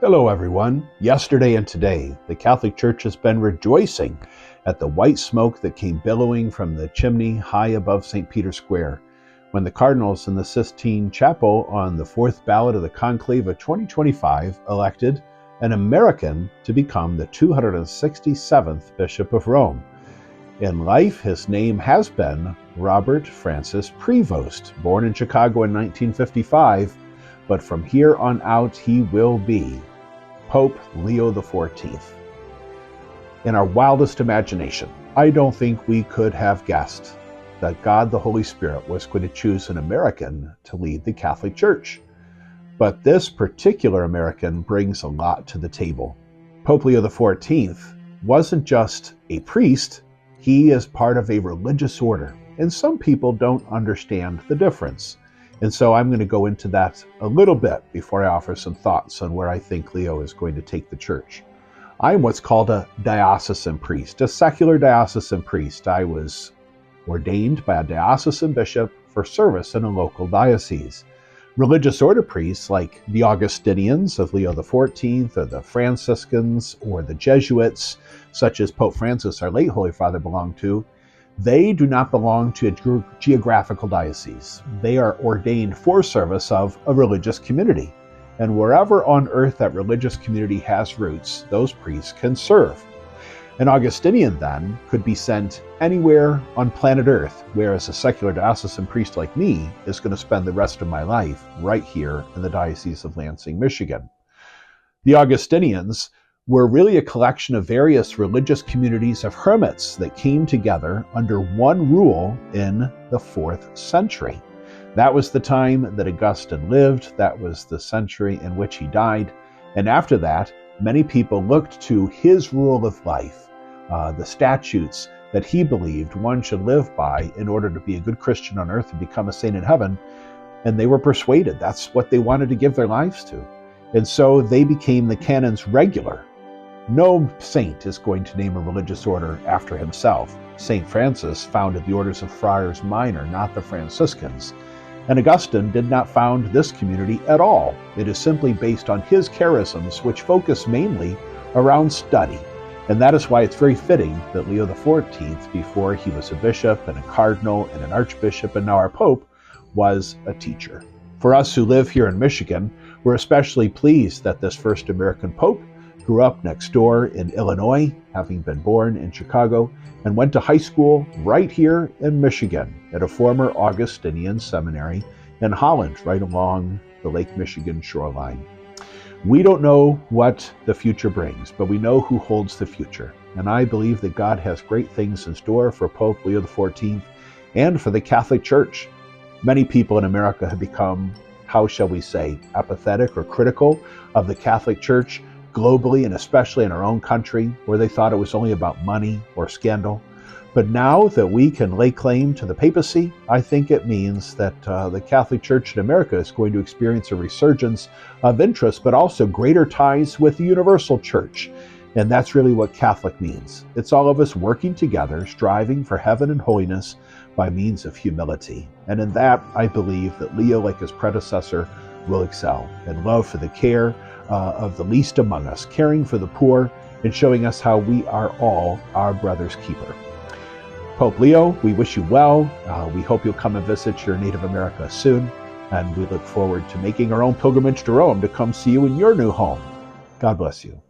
Hello everyone. Yesterday and today, the Catholic Church has been rejoicing at the white smoke that came billowing from the chimney high above St. Peter's Square, when the cardinals in the Sistine Chapel on the fourth ballot of the conclave of 2025 elected an American to become the 267th Bishop of Rome. In life, his name has been Robert Francis Prevost, born in Chicago in 1955, but from here on out he will be Pope Leo XIV. In our wildest imagination, I don't think we could have guessed that God the Holy Spirit was going to choose an American to lead the Catholic Church. But this particular American brings a lot to the table. Pope Leo XIV wasn't just a priest, he is part of a religious order, and some people don't understand the difference. And so I'm going to go into that a little bit before I offer some thoughts on where I think Leo is going to take the church. I'm what's called a diocesan priest, a secular diocesan priest. I was ordained by a diocesan bishop for service in a local diocese. Religious order priests like the Augustinians of Leo XIV, or the Franciscans, or the Jesuits, such as Pope Francis, our late Holy Father, belonged to, they do not belong to a geographical diocese. They are ordained for service of a religious community. And wherever on earth that religious community has roots, those priests can serve. An Augustinian, then, could be sent anywhere on planet Earth, whereas a secular diocesan priest like me is going to spend the rest of my life right here in the Diocese of Lansing, Michigan. The Augustinians were really a collection of various religious communities of hermits that came together under one rule in the 4th century. That was the time that Augustine lived. That was the century in which he died. And after that, many people looked to his rule of life, the statutes that he believed one should live by in order to be a good Christian on earth and become a saint in heaven. And they were persuaded that's what they wanted to give their lives to. And so they became the canons regular. No saint is going to name a religious order after himself. St. Francis founded the orders of Friars Minor, not the Franciscans. And Augustine did not found this community at all. It is simply based on his charisms, which focus mainly around study. And that is why it's very fitting that Leo XIV, before he was a bishop and a cardinal and an archbishop and now our pope, was a teacher. For us who live here in Michigan, we're especially pleased that this first American pope grew up next door in Illinois, having been born in Chicago, and went to high school right here in Michigan at a former Augustinian seminary in Holland, right along the Lake Michigan shoreline. We don't know what the future brings, but we know who holds the future. And I believe that God has great things in store for Pope Leo XIV and for the Catholic Church. Many people in America have become, how shall we say, apathetic or critical of the Catholic Church globally, and especially in our own country, where they thought it was only about money or scandal. But now that we can lay claim to the papacy, I think it means that the Catholic Church in America is going to experience a resurgence of interest, but also greater ties with the universal church. And that's really what Catholic means. It's all of us working together, striving for heaven and holiness by means of humility. And in that, I believe that Leo, like his predecessor, will excel in love for the care of the least among us, caring for the poor, and showing us how we are all our brother's keeper. Pope Leo, we wish you well. We hope you'll come and visit your native America soon, and we look forward to making our own pilgrimage to Rome to come see you in your new home. God bless you.